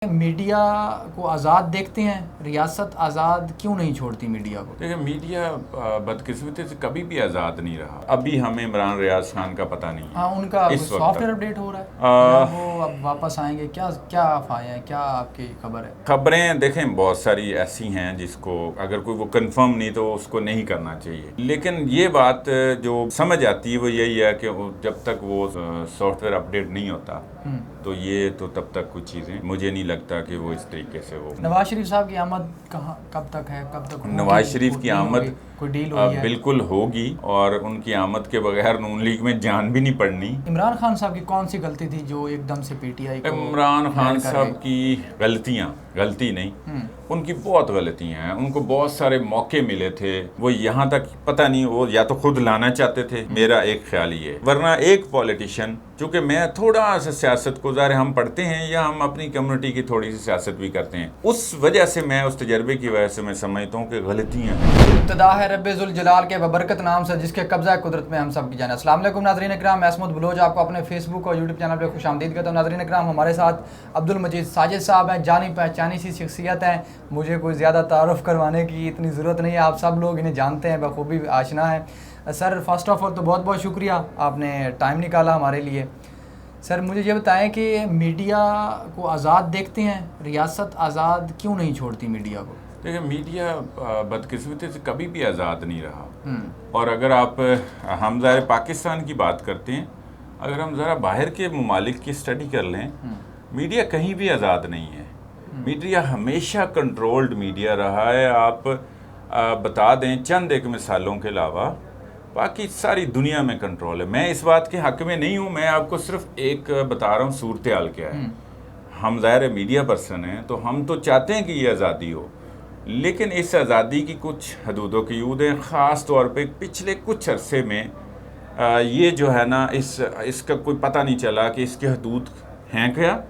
Media کو آزاد دیکھتے ہیں، ریاست آزاد کیوں نہیں چھوڑتی میڈیا کو؟ دیکھیں میڈیا بدقسمتی سے کبھی بھی آزاد نہیں رہا. ابھی ہمیں عمران ریاض خان کا پتہ نہیں ہے. ہاں، ان کا سافٹ ویئر اپڈیٹ ہو رہا ہے، وہ اب واپس آئیں گے. کیا افواہیں ہیں، کیا آپ کی خبر ہے؟ خبریں دیکھیں بہت ساری ایسی ہیں جس کو اگر کوئی وہ کنفرم نہیں تو اس کو نہیں کرنا چاہیے. لیکن یہ بات جو سمجھ آتی ہے وہ یہی ہے کہ جب تک وہ سافٹ ویئر اپڈیٹ نہیں ہوتا تو یہ تو تب تک کچھ چیزیں مجھے نہیں لگتا کہ وہ اس طریقے سے وہ. نواز شریف صاحب کی آمد کب تک ہے، کب تک؟ نواز شریف کی آمد کوئی ڈیل ہوئی ہے؟ بالکل ہوگی، اور ان کی آمد کے بغیر نون لیگ میں جان بھی نہیں پڑنی. عمران خان صاحب کی کون سی غلطی تھی جو ایک دم سے پی ٹی آئی کو عمران خان صاحب کی غلطی نہیں، ان کی بہت غلطیاں ہیں. ان کو بہت سارے موقع ملے تھے، وہ یہاں تک پتہ نہیں وہ یا تو خود لانا چاہتے تھے. میرا ایک خیال یہ ہے، ورنہ ایک پولیٹیشین، چونکہ میں تھوڑا سا سیاست کو ظاہر ہم پڑھتے ہیں یا ہم اپنی کمیونٹی کی تھوڑی سی سیاست بھی کرتے ہیں، اس وجہ سے میں اس تجربے کی وجہ سے میں سمجھتا ہوں کہ غلطیاں ہیں. ابتدا ہے رب ذوالجلال کے ببرکت نام سے جس کے قبضہ قدرت میں ہم سب کی جان. السلام علیکم ناظرین اکرام، میں اسمت بلوچ آپ کو اپنے فیس بک اور یوٹیوب چینل پہ خوش آمدید کہتا ہوں. ناظرین اکرام، ہمارے ساتھ عبد المجید ساجد صاحب ہیں، جانی پہچانی سی شخصیت ہیں. مجھے کوئی زیادہ تعارف کروانے کی اتنی ضرورت نہیں ہے، آپ سب لوگ انہیں جانتے ہیں، بخوبی آشنا ہیں. سر فرسٹ آف آل تو بہت بہت شکریہ، آپ نے ٹائم نکالا ہمارے لیے. سر مجھے یہ بتائیں کہ میڈیا کو آزاد دیکھتے ہیں، ریاست آزاد کیوں نہیں چھوڑتی میڈیا کو؟ دیکھیں میڈیا بدقسمتی سے کبھی بھی آزاد نہیں رہا. اور اگر ہم ظاہر پاکستان کی بات کرتے ہیں، اگر ہم ذرا باہر کے ممالک کی اسٹڈی کر لیں، میڈیا کہیں بھی آزاد نہیں ہے. میڈیا ہمیشہ کنٹرولڈ میڈیا رہا ہے. آپ بتا دیں چند ایک مثالوں کے علاوہ باقی ساری دنیا میں کنٹرول ہے. میں اس بات کے حق میں نہیں ہوں، میں آپ کو صرف ایک بتا رہا ہوں صورتحال کیا ہے. ہم ظاہر میڈیا پرسن ہیں تو ہم تو چاہتے ہیں کہ یہ آزادی ہو، لیکن اس آزادی کی کچھ حدود و قیود ہیں. خاص طور پہ پچھلے کچھ عرصے میں یہ جو ہے نا اس کا کوئی پتہ نہیں چلا کہ اس کے حدود ہیں کیا،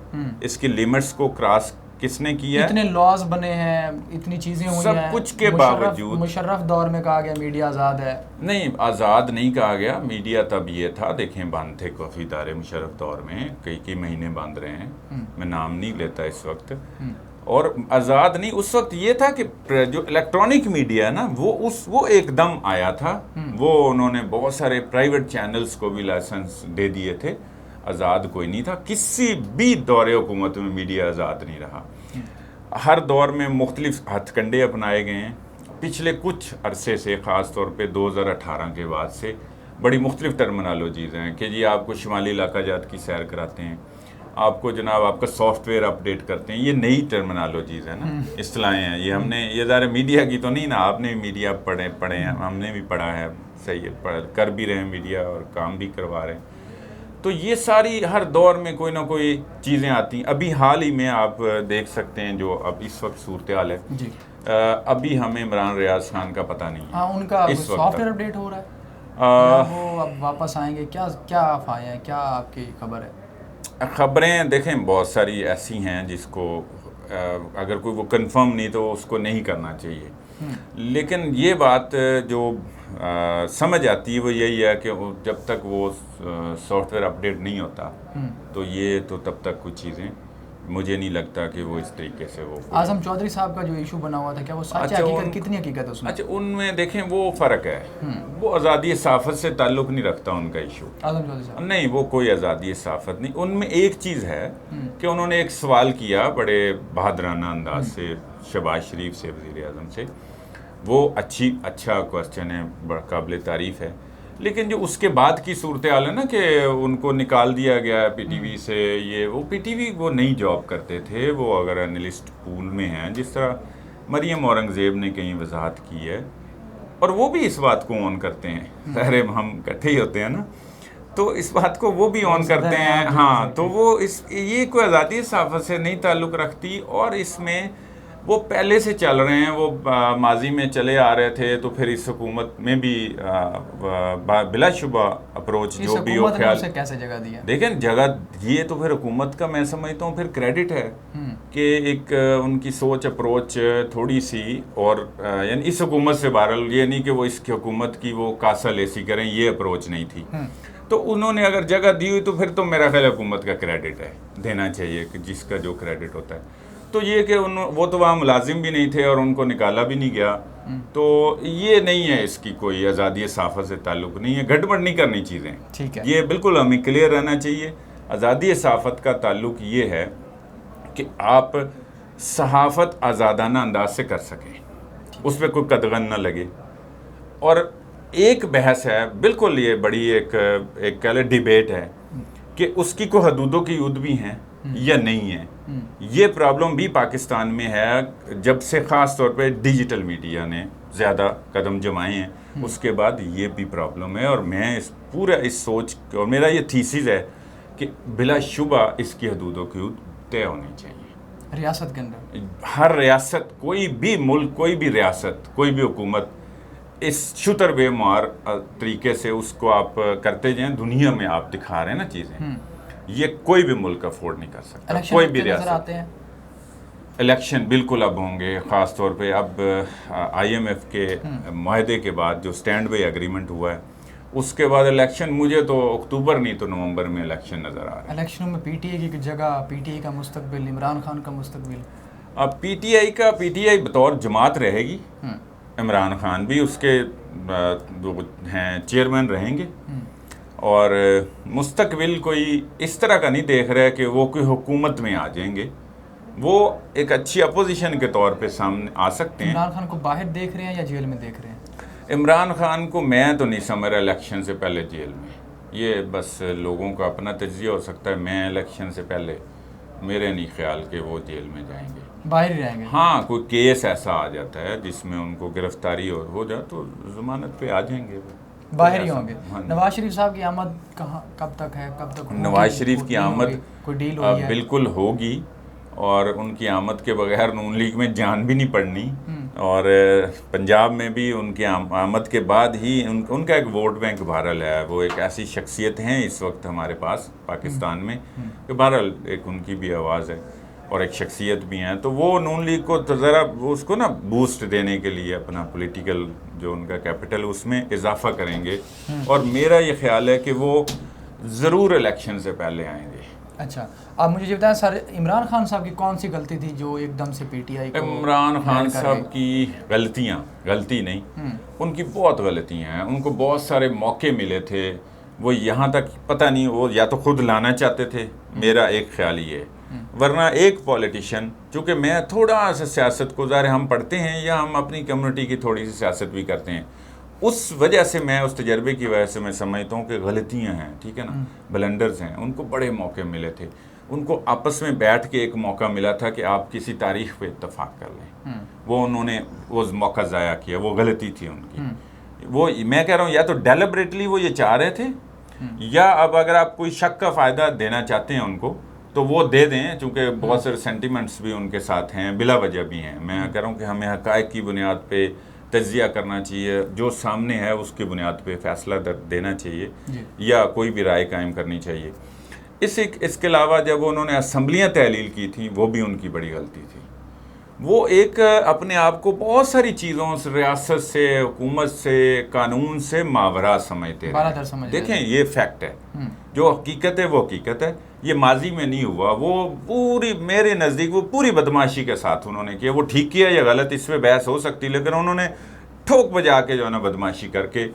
اس کے لیمٹس کو کراس کس نے کیا ہے. اتنے لاز بنے ہیں، اتنی چیزیں ہوئی ہیں، سب کچھ کے باوجود مشرف دور میں کہا گیا میڈیا آزاد ہے. نہیں، آزاد نہیں کہا گیا. میڈیا تب یہ تھا، دیکھیں بند تھے کافی ادارے مشرف دور میں، کئی مہینے بند رہے ہیں، میں نام نہیں لیتا اس وقت. اور آزاد نہیں، اس وقت یہ تھا کہ جو الیکٹرانک میڈیا ہے نا وہ ایک دم آیا تھا. وہ انہوں نے بہت سارے پرائیویٹ چینلز کو بھی لائسنس دے دیے تھے. آزاد کوئی نہیں تھا. کسی بھی دور حکومت میں میڈیا آزاد نہیں رہا. ہر دور میں مختلف ہتھ کنڈے اپنائے گئے ہیں. پچھلے کچھ عرصے سے، خاص طور پہ 2018 کے بعد سے بڑی مختلف ٹرمنالوجیز ہیں کہ جی آپ کو شمالی علاقہ جات کی سیر کراتے ہیں، آپ کو جناب آپ کا سافٹ ویئر اپڈیٹ کرتے ہیں. یہ نئی ٹرمنالوجیز ہیں نا، اصطلاحیں ہیں. یہ ہم نے یہ ظاہر میڈیا کی تو نہیں نا، آپ نے میڈیا پڑھے ہیں، ہم نے بھی پڑھا ہے. صحیح ہے، کر بھی رہے ہیں میڈیا اور کام بھی کروا رہے ہیں. تو یہ ساری ہر دور میں کوئی نہ کوئی چیزیں آتی ہیں. ابھی حال ہی میں آپ دیکھ سکتے ہیں جو اب اس وقت صورتحال ہے. ابھی ہمیں عمران ریاض خان کا پتہ نہیں ہے. ہاں، ان کا سافٹ ویئر اپڈیٹ ہو رہا ہے، وہ اب واپس آئیں گے. کیا افواہیں ہیں، کیا آپ کی خبر ہے؟ خبریں دیکھیں بہت ساری ایسی ہیں جس کو اگر کوئی وہ کنفرم نہیں تو اس کو نہیں کرنا چاہیے. لیکن یہ بات جو سمجھ آتی ہے وہ یہی ہے کہ جب تک وہ سافٹ ویئر اپڈیٹ نہیں ہوتا تو یہ تو تب تک کچھ چیزیں مجھے نہیں لگتا کہ وہ اس طریقے سے وہ. اعظم چودھری صاحب کا جو ایشو بنا ہوا تھا، کیا وہ سچ ہے؟ حقیقت کتنی حقیقت ہے اس میں؟ اچھا، ان میں دیکھیں وہ فرق ہے. وہ آزادی صحافت سے تعلق نہیں رکھتا ان کا ایشو. اعظم چودھری صاحب نہیں، وہ کوئی آزادی صحافت نہیں. ان میں ایک چیز ہے کہ انہوں نے ایک سوال کیا بڑے بہادرانہ انداز سے شہباز شریف سے، وزیر اعظم سے. وہ اچھا کوسچن ہے، بڑا قابل تعریف ہے. لیکن جو اس کے بعد کی صورتحال ہے نا کہ ان کو نکال دیا گیا پی ٹی وی سے، وہ پی ٹی وی وہ نئی جاب کرتے تھے. وہ اگر انالسٹ پول میں ہیں، جس طرح مریم اورنگزیب نے کہیں وضاحت کی ہے، اور وہ بھی اس بات کو آن کرتے ہیں. ظاہر ہم اکٹھے ہی ہوتے ہیں نا، تو اس بات کو وہ بھی آن کرتے ہیں. ہاں، تو وہ یہ کوئی آزادی صحافت سے نہیں تعلق رکھتی. اور اس میں وہ پہلے سے چل رہے ہیں، وہ ماضی میں چلے آ رہے تھے. تو پھر اس حکومت میں بھی بلا شبہ اپروچ جو بھی ہو خیال کیسے جگہ دیا. دیکھیں جگہ یہ تو پھر حکومت کا میں سمجھتا ہوں پھر کریڈٹ ہے کہ ایک ان کی سوچ اپروچ تھوڑی سی، اور یعنی اس حکومت سے بہرحال یہ نہیں کہ وہ اس کی حکومت کی وہ کاسا لیسی کریں، یہ اپروچ نہیں تھی. تو انہوں نے اگر جگہ دی ہوئی تو پھر تو میرا خیال حکومت کا کریڈٹ ہے، دینا چاہیے کہ جس کا جو کریڈٹ ہوتا ہے. تو یہ کہ وہ تو وہاں ملازم بھی نہیں تھے اور ان کو نکالا بھی نہیں گیا. تو یہ نہیں ہے اس کی کوئی آزادی صحافت سے تعلق نہیں ہے. گڑبڑ نہیں کرنی چیزیں, یہ بالکل ہمیں کلیئر رہنا چاہیے. آزادی صحافت کا تعلق یہ ہے کہ آپ صحافت آزادانہ انداز سے کر سکیں, اس پہ کوئی قدغن نہ لگے. اور ایک بحث ہے بالکل, یہ بڑی ایک کہہ لیں ڈیبیٹ ہے کہ اس کی کوئی حدودوں کی حدود بھی ہیں یا نہیں ہیں. یہ پرابلم بھی پاکستان میں ہے جب سے خاص طور پہ ڈیجیٹل میڈیا نے زیادہ قدم جمائے ہیں, اس کے بعد یہ بھی پرابلم ہے. اور میں اس سوچ اور میرا یہ تھیسز ہے کہ بلا شبہ اس کی حدودوں کی حدود طے ہونی چاہیے ریاست کے اندر. ہر ریاست, کوئی بھی ملک, کوئی بھی ریاست, کوئی بھی حکومت اس شتر بے مار طریقے سے اس کو آپ کرتے جائیں. دنیا میں آپ دکھا رہے ہیں نا چیزیں, یہ کوئی بھی ملک افورڈ نہیں کر سکتا, کوئی بھی ریاست. الیکشن بالکل اب ہوں گے, خاص طور پہ اب IMF کے معاہدے کے بعد جو سٹینڈ بائی ایگریمنٹ ہوا ہے اس کے بعد الیکشن. مجھے تو اکتوبر نہیں تو نومبر میں الیکشن نظر آ رہا ہے. الیکشنوں میں PTI کی جگہ, PTI کا مستقبل, عمران خان کا مستقبل. اب PTI بطور جماعت رہے گی, عمران خان بھی اس کے جو ہیں چیئرمین رہیں گے, اور مستقبل کوئی اس طرح کا نہیں دیکھ رہا ہے کہ وہ کوئی حکومت میں آ جائیں گے. وہ ایک اچھی اپوزیشن کے طور پہ سامنے آ سکتے ہیں. عمران خان کو باہر دیکھ رہے ہیں یا جیل میں دیکھ رہے ہیں؟ عمران خان کو میں تو نہیں سمجھ رہا الیکشن سے پہلے جیل میں. یہ بس لوگوں کا اپنا تجزیہ ہو سکتا ہے. میں الیکشن سے پہلے میرے نہیں خیال کہ وہ جیل میں جائیں گے, باہر ہی رہیں گے. ہاں کوئی کیس ایسا آ جاتا ہے جس میں ان کو گرفتاری ہو جائے تو ضمانت پہ آ جائیں گے, باہر ہی ہوں گے. نواز شریف صاحب کی آمد کب تک ہے, کب تک؟ نواز شریف کی آمد کوئی ڈیل ہوئی ہے؟ بالکل ہوگی, اور ان کی آمد کے بغیر نون لیگ میں جان بھی نہیں پڑنی. اور پنجاب میں بھی ان کی آمد کے بعد ہی ان کا ایک ووٹ بینک بہرحال ہے. وہ ایک ایسی شخصیت ہیں اس وقت ہمارے پاس پاکستان میں کہ بہرحال ایک ان کی بھی آواز ہے اور ایک شخصیت بھی ہیں. تو وہ نون لیگ کو ذرا اس کو نا بوسٹ دینے کے لیے اپنا پولیٹیکل جو ان کا کیپٹل اس میں اضافہ کریں گے. اور میرا یہ خیال ہے کہ وہ ضرور الیکشن سے پہلے آئیں گے. اچھا, آپ مجھے یہ بتائیں سر, عمران خان صاحب کی کون سی غلطی تھی جو ایک دم سے PTI کو؟ عمران خان صاحب کی غلطی نہیں, ان کی بہت غلطیاں ہیں. ان کو بہت سارے موقع ملے تھے, وہ یہاں تک پتہ نہیں وہ یا تو خود لانا چاہتے تھے, میرا ایک خیال یہ ہے. ورنہ ایک پولیٹیشین, چونکہ میں تھوڑا سا سیاست کو ظاہر ہم پڑھتے ہیں یا ہم اپنی کمیونٹی کی تھوڑی سی سیاست بھی کرتے ہیں, اس وجہ سے میں اس تجربے کی وجہ سے میں سمجھتا ہوں کہ غلطیاں ہیں, ٹھیک ہے نا, بلنڈرز ہیں. ان کو بڑے موقع ملے تھے, ان کو آپس میں بیٹھ کے ایک موقع ملا تھا کہ آپ کسی تاریخ پہ اتفاق کر لیں. وہ انہوں نے وہ موقع ضائع کیا, وہ غلطی تھی ان کی. وہ میں کہہ رہا ہوں یا تو ڈیلیبریٹلی وہ یہ چاہ رہے تھے, یا اب اگر آپ کوئی شک کا فائدہ دینا چاہتے ہیں ان کو تو وہ دے دیں, چونکہ بہت سارے سینٹیمنٹس بھی ان کے ساتھ ہیں, بلا وجہ بھی ہیں. میں کہہ رہا ہوں کہ ہمیں حقائق کی بنیاد پہ تجزیہ کرنا چاہیے, جو سامنے ہے اس کی بنیاد پہ فیصلہ دینا چاہیے, یا کوئی بھی رائے قائم کرنی چاہیے. اس کے علاوہ جب انہوں نے اسمبلیاں تحلیل کی تھیں, وہ بھی ان کی بڑی غلطی تھی. وہ ایک اپنے آپ کو بہت ساری چیزوں سے, ریاست سے, حکومت سے, قانون سے ماورا سمجھتے رہے. دیکھیں یہ فیکٹ ہے, جو حقیقت ہے وہ حقیقت ہے. یہ ماضی میں نہیں ہوا. وہ پوری میرے نزدیک وہ پوری بدماشی کے ساتھ انہوں نے کیا. وہ ٹھیک کیا یا غلط اس پہ بحث ہو سکتی, لیکن انہوں نے ٹھوک بجا کے جو ہے نا بدماشی کر کے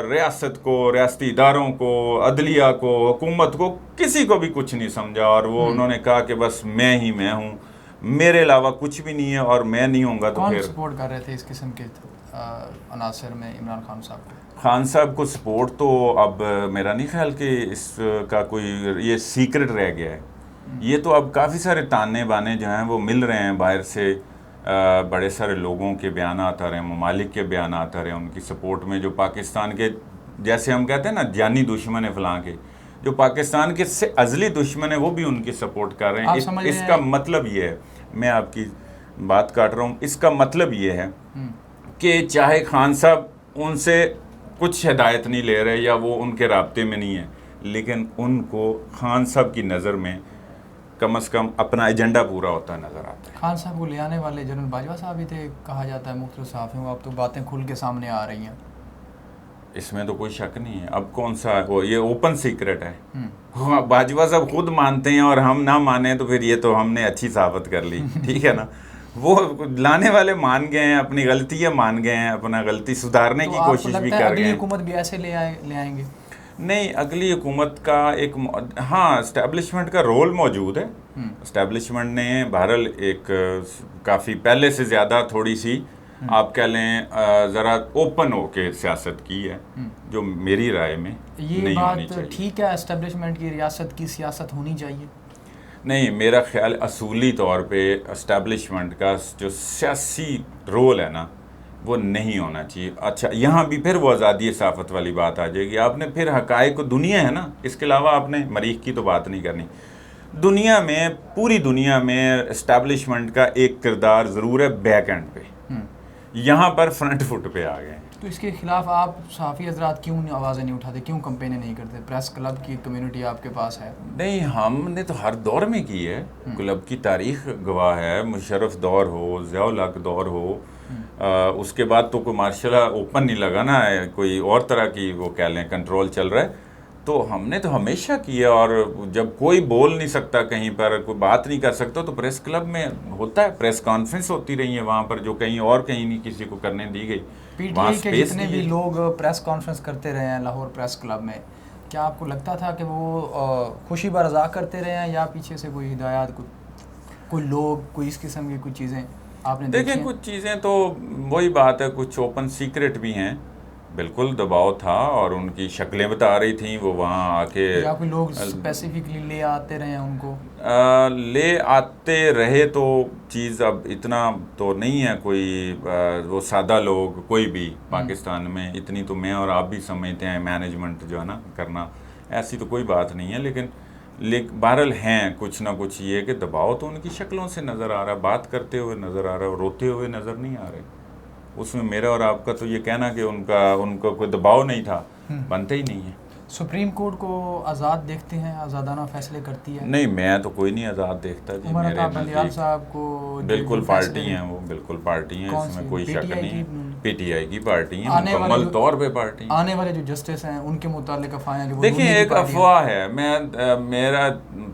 ریاست کو, ریاستی اداروں کو, عدلیہ کو, حکومت کو, کسی کو بھی کچھ نہیں سمجھا. اور وہ انہوں نے کہا کہ بس میں ہی میں ہوں, میرے علاوہ کچھ بھی نہیں ہے, اور میں نہیں ہوں گا تو پھر. کون سپورٹ کر رہے تھے اس قسم کے عناصر میں عمران خان صاحب کو؟ خان صاحب کو سپورٹ تو اب میرا نہیں خیال کہ اس کا کوئی یہ سیکرٹ رہ گیا ہے. یہ تو اب کافی سارے تانے بانے جو ہیں وہ مل رہے ہیں باہر سے. بڑے سارے لوگوں کے بیانات آ رہے ہیں, ممالک کے بیانات آ رہے ہیں ان کی سپورٹ میں, جو پاکستان کے جیسے ہم کہتے ہیں نا جانی دشمن ہے فلاں کے, جو پاکستان کے سے ازلی دشمن ہے وہ بھی ان کی سپورٹ کر رہے ہیں. اس کا مطلب یہ ہے, میں آپ کی بات کاٹ رہا ہوں, اس کا مطلب یہ ہے کہ چاہے خان صاحب ان سے کچھ ہدایت نہیں لے رہے یا وہ ان کے رابطے میں نہیں ہے, لیکن ان کو خان صاحب کی نظر میں کم از کم اپنا ایجنڈا پورا ہوتا نظر آتا ہے. خان صاحب کو لے آنے والے جنرل باجوہ صاحب بھی تھے, کہا جاتا ہے مختلف صحافیوں. اب تو باتیں کھل کے سامنے آ رہی ہیں. اس میں تو کوئی شک نہیں ہے. اب کون سا یہ اوپن سیکرٹ ہے. باجوہ صاحب خود مانتے ہیں اور ہم نہ مانیں تو پھر یہ تو ہم نے اچھی ثابت کر لی. ٹھیک ہے نا. وہ لانے والے مان گئے ہیں, اپنی غلطیاں مان گئے ہیں, اپنا غلطی سدھارنے کی کوشش بھی کر گئے ہیں. حکومت بھی ایسے لے آئیں گے؟ نہیں, اگلی حکومت کا ایک ہاں اسٹیبلشمنٹ کا رول موجود ہے. اسٹیبلشمنٹ نے بہرحال ایک کافی پہلے سے زیادہ تھوڑی سی آپ کہہ لیں ذرا اوپن ہو کے سیاست کی ہے, جو میری رائے میں نہیں ہونی چاہیے. ٹھیک ہے, اسٹیبلشمنٹ کی ریاست کی سیاست ہونی چاہیے. نہیں, میرا خیال اصولی طور پہ اسٹیبلشمنٹ کا جو سیاسی رول ہے نا وہ نہیں ہونا چاہیے. اچھا, یہاں بھی پھر وہ آزادی صحافت والی بات آ جائے گی. آپ نے پھر حقائق دنیا ہے نا, اس کے علاوہ آپ نے مریخ کی تو بات نہیں کرنی. دنیا میں, پوری دنیا میں اسٹیبلشمنٹ کا ایک کردار ضرور ہے بیک اینڈ پہ. یہاں پر فرنٹ فٹ پہ آ گئے. تو اس کے خلاف آپ صحافی حضرات کیوں آوازیں نہیں اٹھاتے, کیوں کمپینیں نہیں کرتے؟ پریس کلب کی کمیونٹی آپ کے پاس ہے. نہیں, ہم نے تو ہر دور میں کی ہے. کلب کی تاریخ گواہ ہے. مشرف دور ہو, ضیاء الحق دور ہو, اس کے بعد تو کوئی ماشاء اللہ اوپن نہیں لگا نا, کوئی اور طرح کی وہ کہہ لیں کنٹرول چل رہا ہے. تو ہم نے تو ہمیشہ کیا. اور جب کوئی بول نہیں سکتا کہیں پر, کوئی بات نہیں کر سکتا, تو پریس کلب میں ہوتا ہے, پریس کانفرنس ہوتی رہی ہے وہاں پر, جو کہیں اور کہیں نہیں کسی کو کرنے دی گئی. پی ٹی آئی کے جتنے بھی لوگ پریس کانفرنس کرتے رہے ہیں لاہور پریس کلب میں, کیا آپ کو لگتا تھا کہ وہ خوشی برضا کرتے رہے ہیں, یا پیچھے سے کوئی ہدایات, کوئی لوگ, کوئی اس قسم کی کچھ چیزیں آپ نے دیکھیں؟ کچھ چیزیں تو وہی بات ہے, کچھ اوپن سیکرٹ بھی ہیں. بالکل دباؤ تھا, اور ان کی شکلیں بتا رہی تھیں وہ وہاں آ کے, یا کوئی لوگ اسپیسیفکلی لے آتے رہے ہیں ان کو لے آتے رہے. تو چیز اب اتنا تو نہیں ہے کوئی وہ سادہ لوگ کوئی بھی پاکستان میں, اتنی تو میں اور آپ بھی سمجھتے ہیں مینجمنٹ جو ہے نا کرنا, ایسی تو کوئی بات نہیں ہے. لیکن بہرحال ہیں کچھ نہ کچھ. یہ کہ دباؤ تو ان کی شکلوں سے نظر آ رہا ہے, بات کرتے ہوئے نظر آ رہا ہے, روتے ہوئے نظر نہیں آ رہے. اس میں میرا اور آپ کا تو یہ کہنا کہ ان کا کوئی دباؤ نہیں تھا, بنتا ہی نہیں ہے. سپریم کورٹ کو آزاد دیکھتے ہیں, آزادانہ فیصلے کرتی ہے؟ نہیں, میں تو کوئی نہیں آزاد دیکھتا جی. میرے بندیال صاحب کو بالکل پارٹی ہیں, وہ بالکل پارٹی ہیں, اس میں کوئی شک نہیں. پی ٹی آئی کی پارٹی ہیں, مکمل طور پہ پارٹی ہیں. آنے والے جو جسٹس ہیں ان کے متعلق افواہیں, دیکھیں ایک افواہ ہے. میرا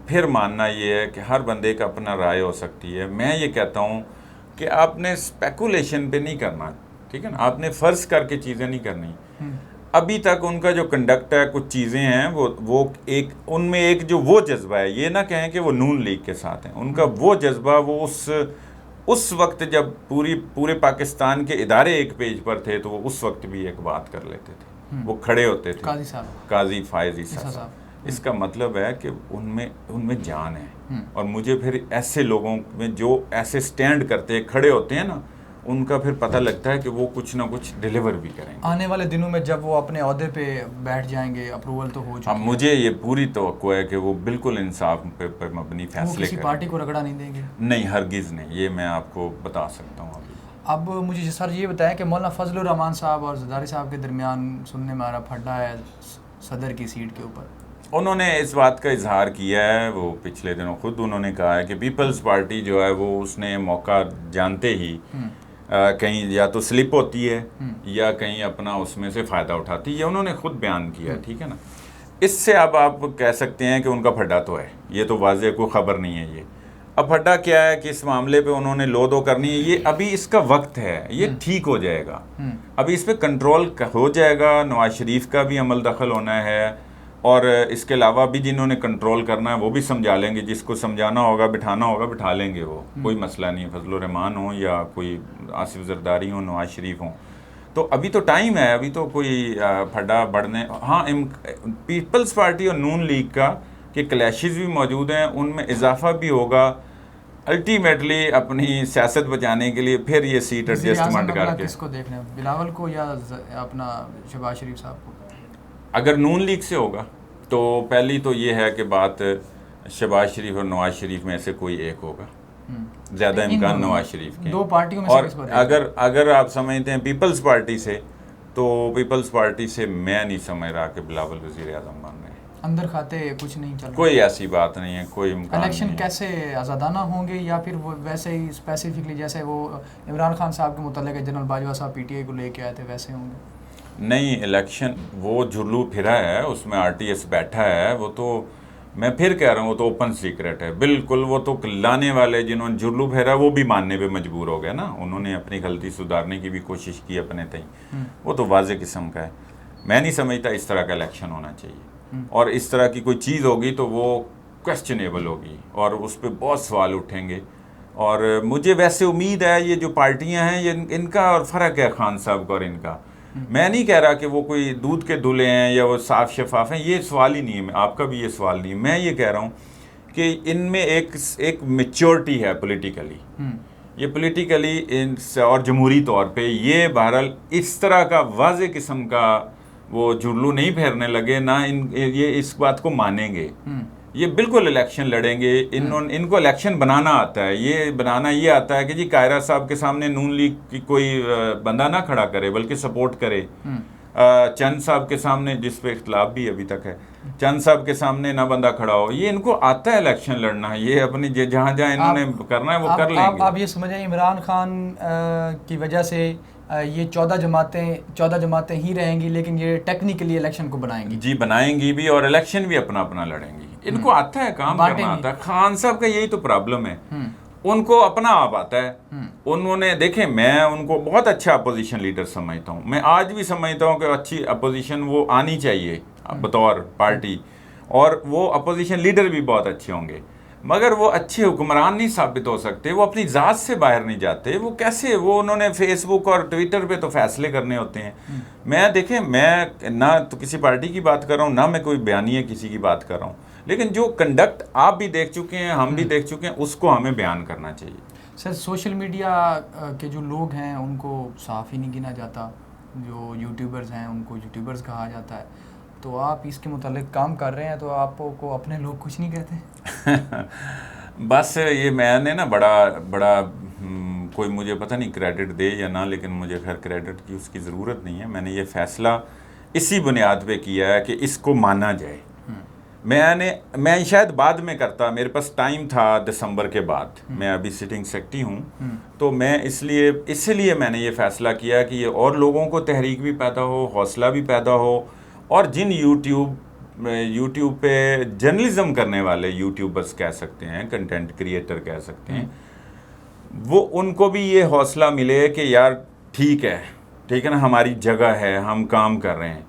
پھر ماننا یہ ہے کہ ہر بندے کا اپنا رائے ہو سکتی ہے. میں یہ کہتا ہوں کہ آپ نے اسپیکولیشن پہ نہیں کرنا, ٹھیک ہے نا, آپ نے فرض کر کے چیزیں نہیں کرنی. ابھی تک ان کا جو کنڈکٹ ہے, کچھ چیزیں ہیں وہ ایک ان میں ایک جو وہ جذبہ ہے, یہ نہ کہیں کہ وہ نون لیگ کے ساتھ ہیں, ان کا وہ جذبہ وہ اس وقت جب پورے پاکستان کے ادارے ایک پیج پر تھے تو وہ اس وقت بھی ایک بات کر لیتے تھے, وہ کھڑے ہوتے تھے. قاضی فائز عیسیٰ صاحب. اس کا مطلب ہے کہ ان میں جان ہے. اور مجھے پھر ایسے لوگوں میں جو ایسے سٹینڈ کرتے ہیں, کھڑے ہوتے ہیں نا, ان کا پھر پتہ لگتا ہے کہ وہ کچھ نہ کچھ ڈیلیور بھی کریں گے. آنے والے دنوں میں جب وہ اپنے عہدے پہ بیٹھ جائیں گے, اپروول تو ہو اب مجھے یہ پوری توقع ہے کہ وہ بالکل انصاف پہ مبنی فیصلے کریں. کسی پارٹی کو رگڑا نہیں دیں گے؟ نہیں, ہرگز نہیں. یہ میں آپ کو بتا سکتا ہوں. اب مجھے سر یہ بتائیں کہ مولانا فضل الرحمان صاحب اور زرداری صاحب کے درمیان سننے میں آ رہا پھڈا ہے صدر کی سیٹ کے اوپر. انہوں نے اس بات کا اظہار کیا ہے, وہ پچھلے دنوں خود انہوں نے کہا ہے کہ پیپلز پارٹی جو ہے وہ اس نے موقع جانتے ہی کہیں یا تو سلپ ہوتی ہے یا کہیں اپنا اس میں سے فائدہ اٹھاتی ہے. انہوں نے خود بیان کیا ہے, ٹھیک ہے نا. اس سے اب آپ کہہ سکتے ہیں کہ ان کا پھڈا تو ہے, یہ تو واضح کوئی خبر نہیں ہے. یہ اب پھڈا کیا ہے کہ اس معاملے پہ انہوں نے لو دو کرنی ہے. یہ ابھی اس کا وقت ہے, یہ ٹھیک ہو جائے گا, ابھی اس پہ کنٹرول ہو جائے گا. نواز شریف کا بھی عمل دخل ہونا ہے, اور اس کے علاوہ بھی جنہوں نے کنٹرول کرنا ہے وہ بھی سمجھا لیں گے. جس کو سمجھانا ہوگا, بٹھانا ہوگا, بٹھا لیں گے. وہ کوئی مسئلہ نہیں. فضل الرحمان ہوں یا کوئی آصف زرداری ہوں, نواز شریف ہوں, تو ابھی تو ٹائم ہے. ابھی تو کوئی پھڈا بڑھنے, ہاں پیپلز پارٹی اور نون لیگ کا کہ کلیشز بھی موجود ہیں, ان میں اضافہ بھی ہوگا. الٹیمیٹلی اپنی سیاست بچانے کے لیے پھر یہ سیٹ ایڈجسٹمنٹ کر کے. کس کو دیکھنا ہے, بلاول کو یا اپنا شہباز شریف صاحب کو؟ اگر نون لیگ سے ہوگا تو پہلی تو یہ ہے کہ بات شہباز شریف اور نواز شریف میں سے کوئی ایک ہوگا. زیادہ امکان نواز شریف کے. دو پارٹیوں میں اور اگر آپ سمجھتے ہیں پیپلز پارٹی سے, تو پیپلز پارٹی سے میں نہیں سمجھ رہا کہ بلاول وزیر اعظم بن رہے ہیں. اندر کھاتے کچھ نہیں چل رہا, کوئی ایسی بات نہیں ہے, کوئی امکان نہیں. الیکشن کیسے آزادانہ ہوں گے, یا پھر وہ ویسے ہی اسپیسیفکلی جیسے وہ عمران خان صاحب کے متعلق جنرل باجوہ صاحب پی ٹی آئی کو لے کے آئے تھے ویسے ہوں گے؟ نہیں الیکشن وہ جھرلو پھرا ہے، اس میں RTS بیٹھا ہے، وہ تو میں پھر کہہ رہا ہوں وہ تو اوپن سیکرٹ ہے بالکل. وہ تو لانے والے جنہوں نے جھرلو پھیرا وہ بھی ماننے پہ مجبور ہو گئے نا، انہوں نے اپنی غلطی سدھارنے کی بھی کوشش کی اپنے تئیں. وہ تو واضح قسم کا ہے. میں نہیں سمجھتا اس طرح کا الیکشن ہونا چاہیے، اور اس طرح کی کوئی چیز ہوگی تو وہ کویسچنیبل ہوگی اور اس پہ بہت سوال اٹھیں گے. اور مجھے ویسے امید ہے یہ جو پارٹیاں ہیں یہ ان کا اور فرق ہے خان صاحب کا اور ان کا. میں نہیں کہہ رہا کہ وہ کوئی دودھ کے دھلے ہیں یا وہ صاف شفاف ہیں، یہ سوال ہی نہیں ہے، آپ کا بھی یہ سوال نہیں ہے. میں یہ کہہ رہا ہوں کہ ان میں ایک میچورٹی ہے پولیٹیکلی، یہ پولیٹیکلی اور جمہوری طور پہ یہ بہرحال اس طرح کا واضح قسم کا وہ جھرلو نہیں پھیرنے لگے نہ یہ اس بات کو مانیں گے. یہ بالکل الیکشن لڑیں گے. ان کو الیکشن بنانا آتا ہے، یہ آتا ہے کہ جی قاہرہ صاحب کے سامنے نون لیگ کی کوئی بندہ نہ کھڑا کرے بلکہ سپورٹ کرے. چند صاحب کے سامنے، جس پہ اختلاف بھی ابھی تک ہے، چند صاحب کے سامنے نہ بندہ کھڑا ہو. یہ ان کو آتا ہے الیکشن لڑنا، یہ اپنی جہاں انہوں نے کرنا ہے وہ کر لیں گے. آپ یہ سمجھیں عمران خان کی وجہ سے یہ 14 جماعتیں ہی رہیں گی، لیکن یہ ٹیکنیکلی الیکشن کو بنائیں گی. جی بنائیں گی بھی، اور الیکشن بھی اپنا اپنا لڑیں گی. ان کو آتا ہے کام کرنا آتا ہے. خان صاحب کا یہی تو پرابلم ہے، ان کو اپنا آپ آتا ہے. انہوں نے دیکھیں، میں ان کو بہت اچھا اپوزیشن لیڈر سمجھتا ہوں. میں آج بھی سمجھتا ہوں کہ اچھی اپوزیشن وہ آنی چاہیے بطور پارٹی، اور وہ اپوزیشن لیڈر بھی بہت اچھے ہوں گے، مگر وہ اچھے حکمران نہیں ثابت ہو سکتے. وہ اپنی ذات سے باہر نہیں جاتے. وہ کیسے؟ وہ انہوں نے فیس بک اور ٹویٹر پہ تو فیصلے کرنے ہوتے ہیں. دیکھیں میں نہ تو کسی پارٹی کی بات کر رہا ہوں، نہ میں کوئی بیانیہ کسی کی بات کر رہا ہوں، لیکن جو کنڈکٹ آپ بھی دیکھ چکے ہیں، ہم بھی دیکھ چکے ہیں، اس کو ہمیں بیان کرنا چاہیے. سر سوشل میڈیا کے جو لوگ ہیں ان کو صاف ہی نہیں گنا جاتا، جو یوٹیوبرز ہیں ان کو یوٹیوبرز کہا جاتا ہے. تو آپ اس کے متعلق کام کر رہے ہیں تو آپ کو اپنے لوگ کچھ نہیں کہتے؟ بس یہ میں نے نا بڑا کوئی مجھے پتہ نہیں کریڈٹ دے یا نہ، لیکن مجھے خیر کریڈٹ کی اس کی ضرورت نہیں ہے. میں نے یہ فیصلہ اسی بنیاد پہ کیا ہے کہ اس کو مانا جائے. میں شاید بعد میں کرتا، میرے پاس ٹائم تھا دسمبر کے بعد، میں ابھی سٹنگ سیکرٹری ہوں، تو میں اس لیے میں نے یہ فیصلہ کیا کہ یہ اور لوگوں کو تحریک بھی پیدا ہو، حوصلہ بھی پیدا ہو، اور جن یوٹیوب پہ جرنلزم کرنے والے یوٹیوبرز کہہ سکتے ہیں، کنٹینٹ کریٹر کہہ سکتے ہیں، وہ ان کو بھی یہ حوصلہ ملے کہ یار ٹھیک ہے نا، ہماری جگہ ہے، ہم کام کر رہے ہیں.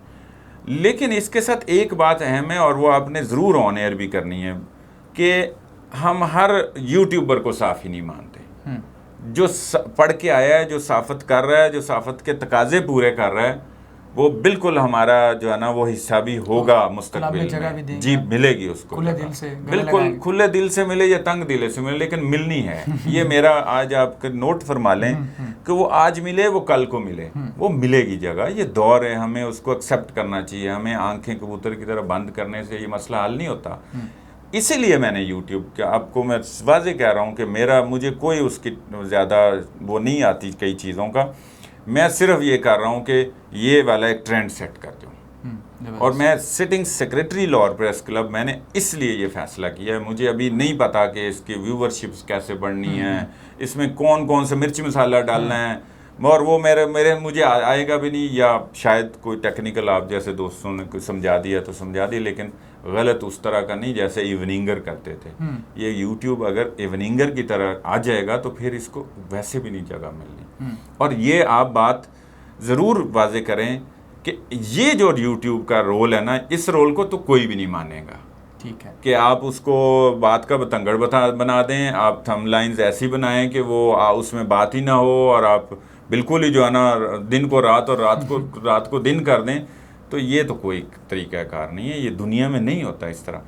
لیکن اس کے ساتھ ایک بات اہم ہے، اور وہ آپ نے ضرور آن ایئر بھی کرنی ہے، کہ ہم ہر یوٹیوبر کو صاف ہی نہیں مانتے. جو پڑھ کے آیا ہے، جو صافت کر رہا ہے، جو صافت کے تقاضے پورے کر رہا ہے، وہ بالکل ہمارا جو ہے نا وہ حصہ بھی ہوگا مستقبل میں. جی ملے گی اس کو بالکل کھلے دل سے ملے یا تنگ دل سے ملے، لیکن ملنی ہے. یہ میرا آج آپ نوٹ فرما لیں کہ وہ آج ملے، وہ کل کو ملے، وہ ملے گی جگہ. یہ دور ہے، ہمیں اس کو ایکسیپٹ کرنا چاہیے. ہمیں آنکھیں کبوتر کی طرح بند کرنے سے یہ مسئلہ حل نہیں ہوتا. اسی لیے میں نے یوٹیوب کے آپ کو میں واضح کہہ رہا ہوں کہ مجھے کوئی اس کی زیادہ وہ نہیں آتی کئی چیزوں کا. میں صرف یہ کر رہا ہوں کہ یہ والا ایک ٹرینڈ سیٹ کر دوں. اور میں sitting secretary Lahore press club, میں نے اس لیے یہ فیصلہ کیا ہے. مجھے ابھی نہیں پتا کہ اس کی ویورشپس کیسے بڑھنی ہے، اس میں کون سے مرچ مسالہ ڈالنا ہے، اور وہ مجھے آئے گا بھی نہیں، یا شاید کوئی ٹیکنیکل آپ جیسے دوستوں نے کوئی سمجھا دیا تو سمجھا دیا، لیکن غلط اس طرح کا نہیں جیسے ایوننگر کرتے تھے. یہ یوٹیوب اگر ایوننگر کی طرح آ جائے گا تو پھر اس کو ویسے بھی نہیں جگہ ملنی. اور یہ آپ بات ضرور واضح کریں کہ یہ جو یوٹیوب کا رول ہے نا، اس رول کو تو کوئی بھی نہیں مانے گا. ٹھیک ہے کہ آپ اس کو بات کا بتنگڑ بنا دیں، آپ تھم لائنز ایسی بنائیں کہ وہ اس میں بات ہی نہ ہو، اور آپ بالکل ہی جو ہے نا دن کو رات اور رات کو دن کر دیں. تو یہ تو کوئی طریقہ کار نہیں ہے، یہ دنیا میں نہیں ہوتا اس طرح.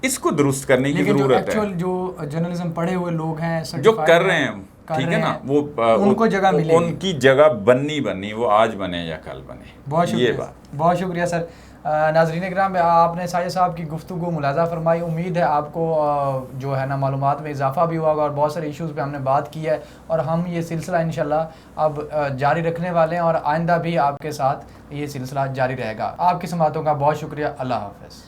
اس کو درست کرنے کی ضرورت ہے. جو جرنلزم پڑھے ہوئے لوگ ہیں جو کر رہے ہیں، ٹھیک ہے نا، وہ ان کو جگہ ملے، ان کی جگہ بننی، وہ آج بنے یا کل بنے. بہت شکریہ سر. ناظرین کرام، آپ نے ساجد صاحب کی گفتگو ملاحظہ فرمائی. امید ہے آپ کو جو ہے نا معلومات میں اضافہ بھی ہوا ہوگا، اور بہت سارے ایشوز پہ ہم نے بات کی ہے، اور ہم یہ سلسلہ انشاءاللہ اب جاری رکھنے والے ہیں، اور آئندہ بھی آپ کے ساتھ یہ سلسلہ جاری رہے گا. آپ کی سماعتوں کا بہت شکریہ. اللہ حافظ.